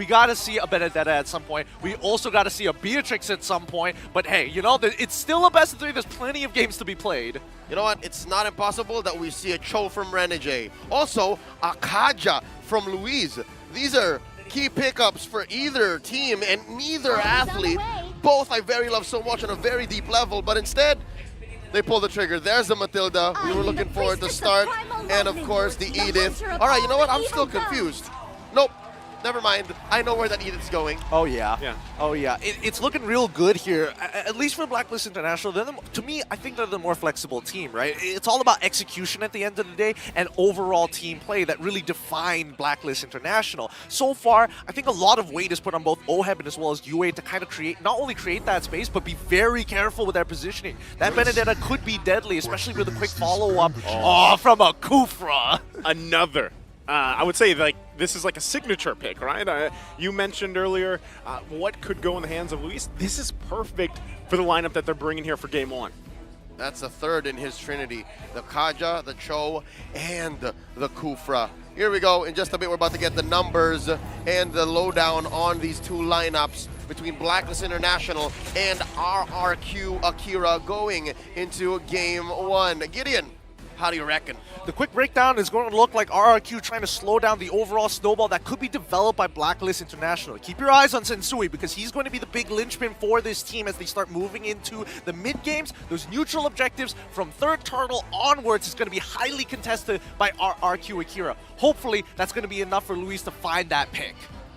We got to see a Benedetta at some point. We also got to see a Beatrix at some point. But hey, you know, it's still a best of 3. There's plenty of games to be played. You know what? It's not impossible that we see a Cho from Renegade. Also, a Kaja from Luis. These are key pickups for either team and neither athlete. Both I very love so much on a very deep level, but instead, they pull the trigger. There's the Matilda we were looking forward to start. And of course, the Edith. All right, you know what? I'm still confused. Nope. Never mind. I know where that Edith's going. Oh, yeah. Yeah. Oh, yeah. It's looking real good here, at least for Blacklist International. To me, I think they're the more flexible team, right? It's all about execution at the end of the day and overall team play that really define Blacklist International. So far, I think a lot of weight is put on both OHEB and as well as UA to kind of not only create that space, but be very careful with their positioning. That Benedetta could be deadly, especially with a quick follow-up from a Kufra. Another. I would say like this is like a signature pick, right? You mentioned earlier what could go in the hands of Luis. This is perfect for the lineup that they're bringing here for Game 1. That's the third in his trinity. The Kaja, the Cho, and the Kufra. Here we go. In just a bit, we're about to get the numbers and the lowdown on these two lineups between Blacklist International and RRQ Akira going into Game 1. Gideon, how do you reckon? The quick breakdown is going to look like RRQ trying to slow down the overall snowball that could be developed by Blacklist International. Keep your eyes on Sensui because he's going to be the big linchpin for this team as they start moving into the mid-games. Those neutral objectives from third turtle onwards is going to be highly contested by RRQ Akira. Hopefully, that's going to be enough for Luis to find that pick.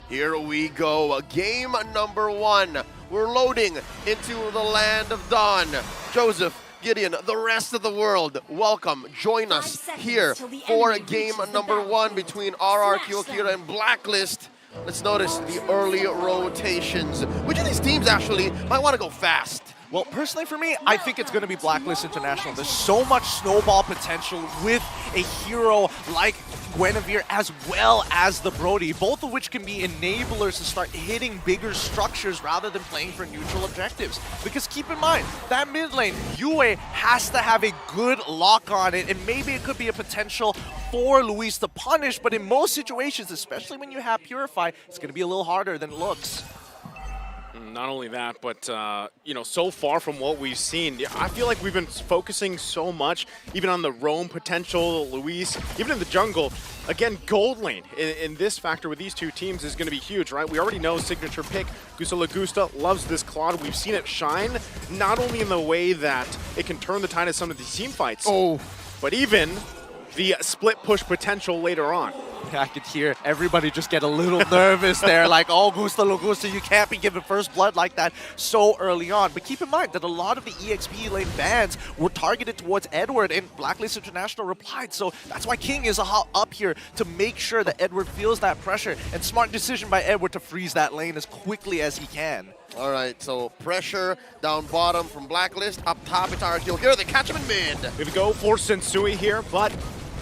Here we go. Game number 1. We're loading into the land of Dawn. Joseph, Gideon, the rest of the world, welcome. Join us here for game number 1 between RRQ Akira and Blacklist. Let's notice the early rotations. Which of these teams actually might want to go fast? Well, personally for me, I think it's going to be Blacklist International. There's so much snowball potential with a hero like Guinevere as well as the Brody, both of which can be enablers to start hitting bigger structures rather than playing for neutral objectives. Because keep in mind, that mid lane, UA has to have a good lock on it, and maybe it could be a potential for Luis to punish, but in most situations, especially when you have Purify, it's going to be a little harder than it looks. Not only that, but you know, so far from what we've seen, I feel like we've been focusing so much, even on the roam potential, Luis, even in the jungle. Again, gold lane in this factor with these two teams is going to be huge, right? We already know signature pick, Gusta Lagusta loves this Claude. We've seen it shine, not only in the way that it can turn the tide of some of these team fights, but even the split push potential later on. I could hear everybody just get a little nervous there, like, oh, Gusta Logusta, you can't be given first blood like that so early on. But keep in mind that a lot of the EXP lane bans were targeted towards Edward, and Blacklist International replied. So that's why King is up here to make sure that Edward feels that pressure, and smart decision by Edward to freeze that lane as quickly as he can. All right, so pressure down bottom from Blacklist. Up top, it's RRQ. Here, they catch him in mid. Here we go for Sensui here, but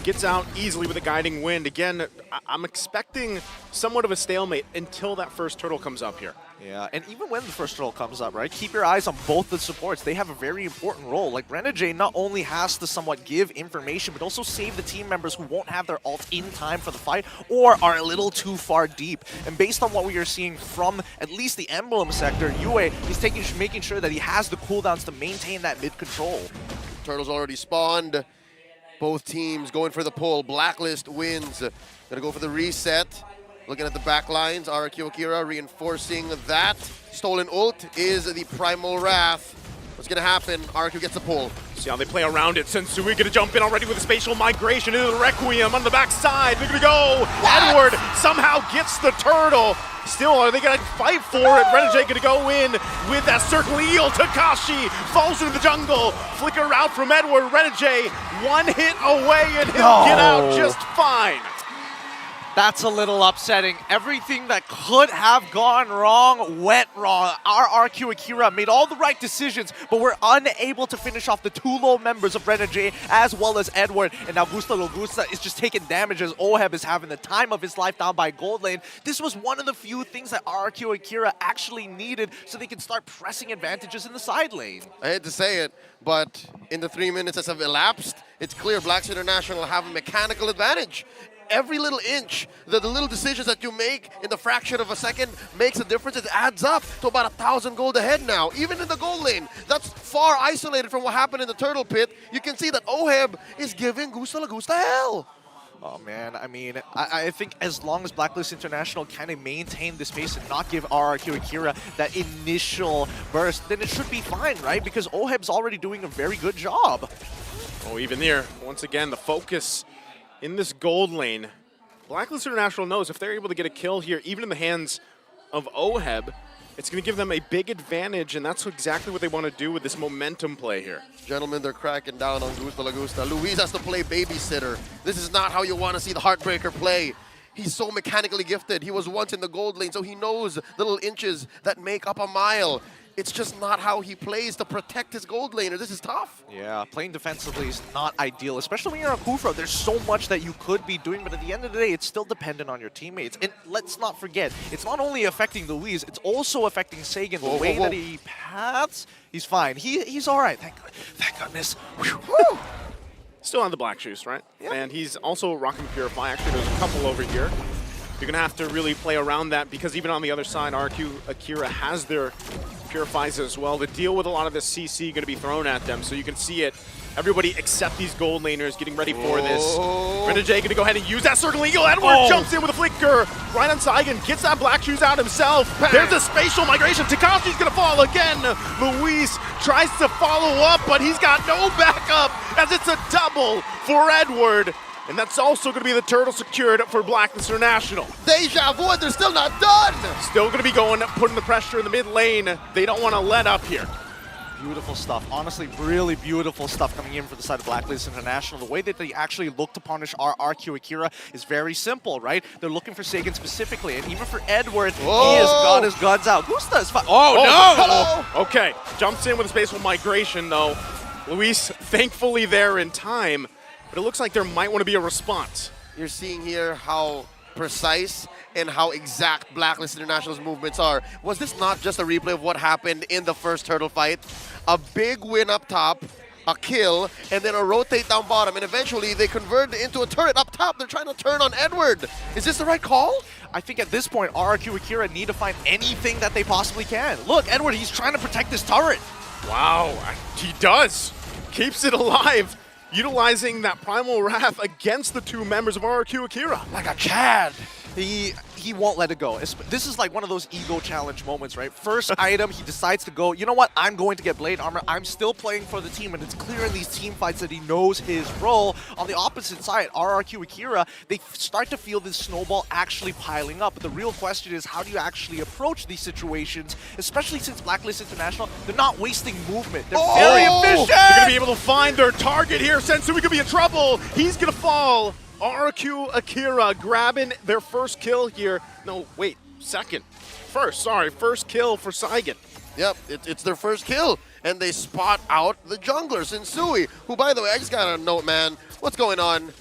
gets out easily with a guiding wind. Again, I'm expecting somewhat of a stalemate until that first turtle comes up here. Yeah, and even when the first turtle comes up, right, keep your eyes on both the supports. They have a very important role. Like, Renegade not only has to somewhat give information, but also save the team members who won't have their ult in time for the fight or are a little too far deep. And based on what we are seeing from at least the Emblem sector, UA is making sure that he has the cooldowns to maintain that mid-control. Turtles already spawned. Both teams going for the pull. Blacklist wins. Gonna go for the reset. Looking at the back lines, RRQ Akira reinforcing that. Stolen ult is the Primal Wrath. What's gonna happen? RRQ gets a pull. See how they play around it. Sensui gonna jump in already with a spatial migration into the Requiem on the backside. They're gonna go. Edward somehow gets the turtle. Still, are they gonna fight for it? Renegade gonna go in with that circle eel. Takashi falls into the jungle. Flicker out from Edward. Renegade one hit away and he'll get out just fine. That's a little upsetting. Everything that could have gone wrong went wrong. RRQ Akira made all the right decisions, but were unable to finish off the two low members of Renegade as well as Edward. And now Gusta Logusta is just taking damage as OHEB is having the time of his life down by gold lane. This was one of the few things that RRQ Akira actually needed so they can start pressing advantages in the side lane. I hate to say it, but in the 3 minutes that have elapsed, it's clear Blacks International have a mechanical advantage. every little inch, the little decisions that you make in the fraction of a second makes a difference. It adds up to about 1,000 gold ahead now, even in the gold lane. That's far isolated from what happened in the turtle pit. You can see that Oheb is giving Gusta Lagusta hell. Oh man, I mean, I think as long as Blacklist International kind of maintain this pace and not give RRQ Akira that initial burst, then it should be fine, right? Because Oheb's already doing a very good job. Oh, even there, once again, the focus in this gold lane. Blacklist International knows if they're able to get a kill here, even in the hands of Oheb, it's going to give them a big advantage, and that's exactly what they want to do with this momentum play here. Gentlemen, they're cracking down on Gusta Lagusta. Luis has to play babysitter. This is not how you want to see the Heartbreaker play. He's so mechanically gifted. He was once in the gold lane, so he knows the little inches that make up a mile. It's just not how he plays to protect his gold laner. This is tough. Yeah, playing defensively is not ideal, especially when you're on Kufra. There's so much that you could be doing, but at the end of the day, it's still dependent on your teammates. And let's not forget, it's not only affecting Luis, it's also affecting Sagan. The way that he paths, he's fine. He's all right. Thank goodness. Whew. Still on the black shoes, right? Yeah. And he's also rocking Purify. Actually, there's a couple over here. You're going to have to really play around that because even on the other side, RRQ Akira has their Purifies as well to deal with a lot of this CC going to be thrown at them. So you can see it. Everybody except these gold laners getting ready for this. Renegade going to go ahead and use that Circle Eagle. Edward jumps in with a flicker. Right on Saigon. Gets that black shoes out himself. There's a spatial migration. Takashi's going to fall again. Luis tries to follow up, but he's got no backup as it's a double for Edward. And that's also going to be the turtle secured for Blacklist International. Deja vu, and they're still not done. Still going to be going, putting the pressure in the mid lane. They don't want to let up here. Beautiful stuff. Honestly, really beautiful stuff coming in for the side of Blacklist International. The way that they actually look to punish RRQ Akira is very simple, right? They're looking for Sagan specifically, and even for Edward, he has got his guns out. Gusta is fine. Oh, no! Hello. Okay, jumps in with a spatial migration, though. Luis, thankfully there in time, but it looks like there might want to be a response. You're seeing here how precise and how exact Blacklist International's movements are. Was this not just a replay of what happened in the first turtle fight? A big win up top, a kill, and then a rotate down bottom, and eventually they convert into a turret up top. They're trying to turn on Edward. Is this the right call? I think at this point, RRQ Akira need to find anything that they possibly can. Look, Edward, he's trying to protect this turret. Wow, he does. Keeps it alive, utilizing that Primal Wrath against the two members of RRQ Akira. Like a Chad. He won't let it go. This is like one of those ego challenge moments, right? First item, he decides to go, you know what, I'm going to get Blade Armor. I'm still playing for the team, and it's clear in these team fights that he knows his role. On the opposite side, RRQ Akira, they start to feel this snowball actually piling up. But the real question is, how do you actually approach these situations, especially since Blacklist International, they're not wasting movement. They're very efficient! They're going to be able to find their target here. Sensui could be in trouble. He's going to fall. RRQ Akira grabbing their first kill here. No, wait, second. First kill for Saigon. Yep, it's their first kill. And they spot out the jungler, Sensui, who, by the way, I just got a note, man. What's going on?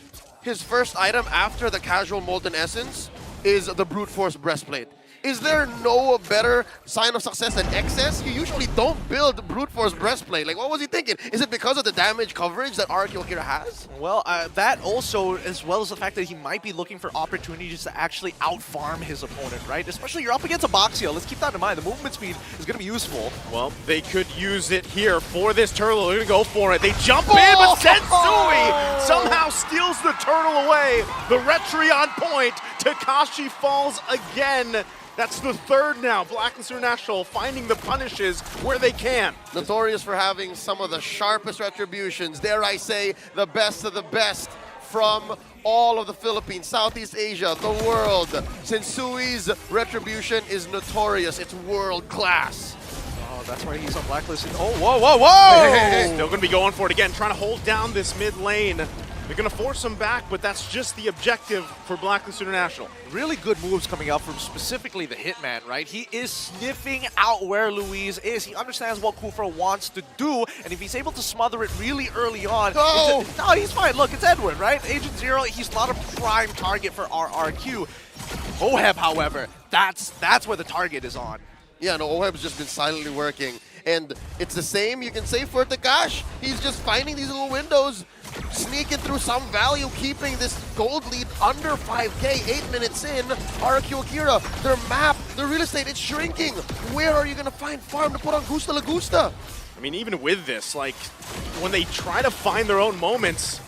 His first item after the casual Molten Essence is the Brute Force Breastplate. Is there no better sign of success than excess? You usually don't build Brute Force Breastplate. Like, what was he thinking? Is it because of the damage coverage that RRQ Akira has? Well, that also, as well as the fact that he might be looking for opportunities to actually out-farm his opponent, right? Especially you're up against a Boxio. Let's keep that in mind. The movement speed is going to be useful. Well, they could use it here for this turtle. They're going to go for it. They jump in, but Sensui somehow steals the turtle away. The Retri on point. Takashi falls again. That's the third now. Blacklist International finding the punishes where they can. Notorious for having some of the sharpest retributions, dare I say, the best of the best from all of the Philippines, Southeast Asia, the world. Sensui's retribution is notorious. It's world class. Oh, that's why he's on Blacklist. Oh, whoa, whoa, whoa! Still going to be going for it again, trying to hold down this mid lane. They're going to force him back, but that's just the objective for Blacklist International. Really good moves coming out from specifically the Hitman, right? He is sniffing out where Luis is. He understands what Kufra wants to do, and if he's able to smother it really early on... No, he's fine. Look, it's Edward, right? Agent Zero, he's not a prime target for RRQ. Oheb, however, that's where the target is on. Yeah, no, Oheb's just been silently working. And it's the same, you can say, for Takash. He's just finding these little windows sneaking through some value, keeping this gold lead under 5K, 8 minutes in. RRQ Akira, their map, their real estate, it's shrinking. Where are you going to find farm to put on Gusta La Gusta? I mean, even with this, like, when they try to find their own moments,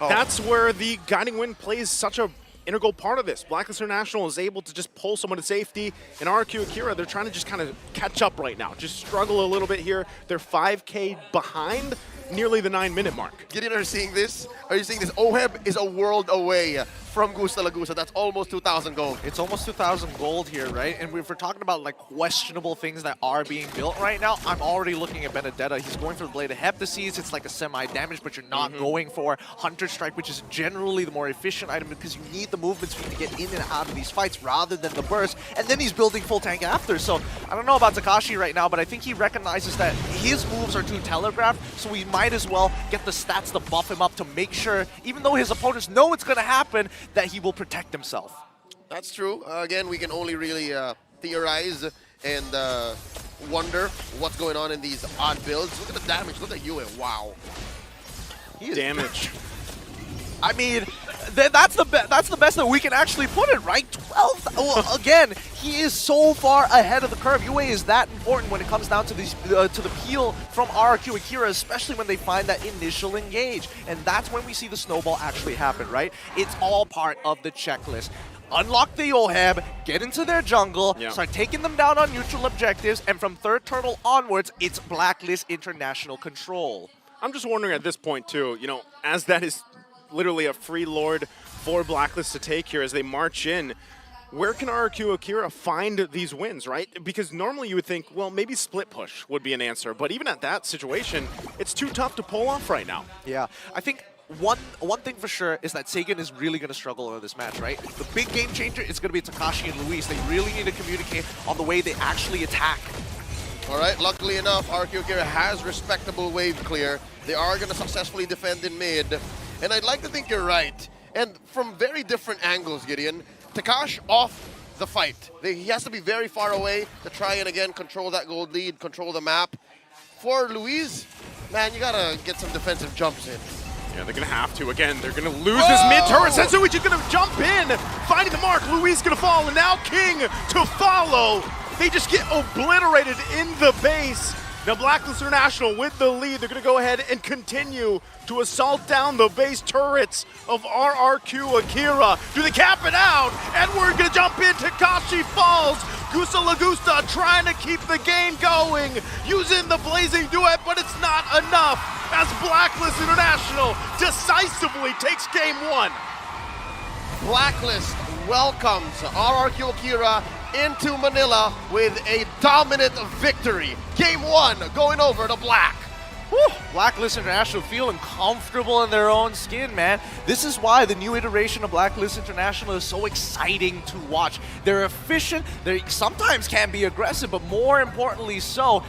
that's where the Guiding Wind plays such a integral part of this. Blacklist International is able to just pull someone to safety, and RRQ Akira, they're trying to just kind of catch up right now. Just struggle a little bit here. They're 5K behind nearly the 9-minute mark. Gideon, are you seeing this? Are you seeing this? OHEB is a world away from Gusta La Gusta. That's almost 2,000 gold. It's almost 2,000 gold here, right? And if we're talking about like questionable things that are being built right now, I'm already looking at Benedetta. He's going for the Blade of Heptases. It's like a semi-damage, but you're not going for Hunter Strike, which is generally the more efficient item because you need the movement speed to get in and out of these fights rather than the burst. And then he's building full tank after. So I don't know about Takashi right now, but I think he recognizes that his moves are too telegraphed, so he might as well get the stats to buff him up to make sure, even though his opponents know it's going to happen, that he will protect himself. That's true. Again, we can only really theorize and wonder what's going on in these odd builds. Look at the damage. Look at Yue. Wow. He is Damage. I mean, that's the best that we can actually put it, right? 12. Well, again, he is so far ahead of the curve. Yue is that important when it comes down to these to the peel from RRQ Akira, especially when they find that initial engage, and that's when we see the snowball actually happen, right? It's all part of the checklist. Unlock the OHEB, get into their jungle, start taking them down on neutral objectives, and from third turtle onwards, it's Blacklist International control. I'm just wondering at this point, too, you know, as that is literally a free lord for Blacklist to take here as they march in, where can RRQ Akira find these wins, right? Because normally you would think, well, maybe split push would be an answer, but even at that situation, it's too tough to pull off right now. Yeah, I think one thing for sure is that Sagan is really going to struggle over this match, right? The big game changer is going to be Takashi and Luis. They really need to communicate on the way they actually attack. All right, luckily enough, RRQ Akira has respectable wave clear. They are going to successfully defend in mid. And I'd like to think you're right. And from very different angles, Gideon, Takash off the fight. He has to be very far away to try and, again, control that gold lead, control the map. For Luis, man, you got to get some defensive jumps in. Yeah, they're going to have to. Again, they're going to lose his mid-turret. Sensuichi's going to jump in, finding the mark. Luis going to fall, and now King to follow. They just get obliterated in the base. Now Blacklist International with the lead. They're going to go ahead and continue to assault down the base turrets of RRQ Akira. Do they cap it out? Edward going to jump in. Takashi falls. Gusta La Gusta trying to keep the game going. Using the blazing duet, but it's not enough as Blacklist International decisively takes game one. Blacklist welcomes RRQ Akira into Manila with a dominant victory. Game one going over to Black. Whew. Blacklist International feeling comfortable in their own skin, man. This is why the new iteration of Blacklist International is so exciting to watch. They're efficient, they sometimes can be aggressive, but more importantly so,